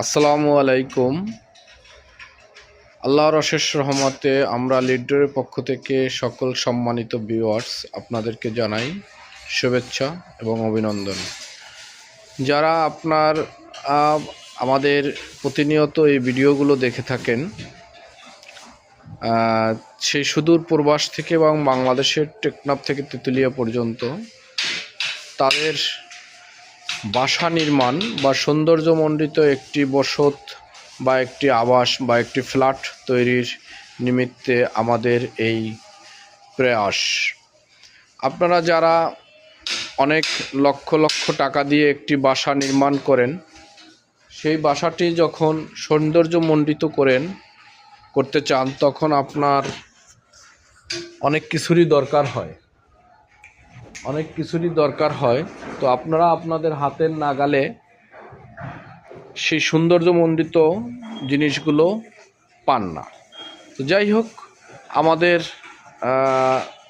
আসসালামু আলাইকুম। আল্লাহর অশেষ রহমতে আমরা লিডারের পক্ষ থেকে সকল সম্মানিত ভিউয়ার্স আপনাদেরকে জানাই শুভেচ্ছা এবং অভিনন্দন। যারা আমাদের প্রতিনিয়ত এই ভিডিওগুলো দেখে থাকেন, সেই সুদূর প্রবাস থেকে এবং বাংলাদেশের টেকনাফ থেকে তেঁতুলিয়া পর্যন্ত তাদের বাসা নির্মাণ বা সৌন্দর্যমণ্ডিত একটি বসত বা একটি আবাস বা একটি ফ্ল্যাট তৈরির নিমিত্তে আমাদের এই প্রয়াস। আপনারা যারা অনেক লক্ষ লক্ষ টাকা দিয়ে একটি বাসা নির্মাণ করেন, সেই বাসাটি যখন সৌন্দর্যমণ্ডিত করতে চান, তখন আপনার অনেক কিছুরই দরকার হয়। তো আপনারা আপনাদের হাতের নাগালে সেই সৌন্দর্যমণ্ডিত জিনিসগুলো পান না। তো যাই হোক, আমাদের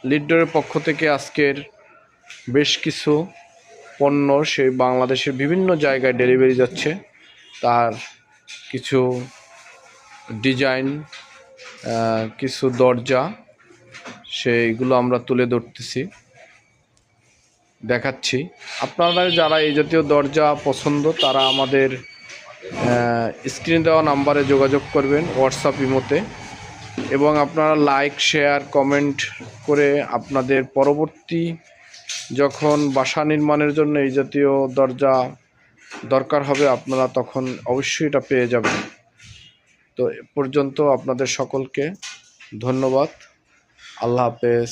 লিডারের পক্ষ থেকে আজকের বেশ কিছু পণ্য সেই বাংলাদেশের বিভিন্ন জায়গায় ডেলিভারি যাচ্ছে। তার কিছু ডিজাইন, কিছু দরজা, সেইগুলো আমরা তুলে ধরতেছি, দেখাচ্ছি। আপনারা যারা এই জাতীয় দরজা পছন্দ, তারা আমাদের স্ক্রিনে দেওয়া নাম্বারে যোগাযোগ করবেন হোয়াটসঅ্যাপ ইমোতে, এবং আপনারা লাইক, শেয়ার, কমেন্ট করে আপনাদের পরবর্তী যখন বাসা নির্মাণের জন্য এই জাতীয় দরজা দরকার হবে, আপনারা তখন অবশ্যই এটা পেয়ে যাবেন। তো এ পর্যন্ত আপনাদের সকলকে ধন্যবাদ। আল্লাহ হাফেজ।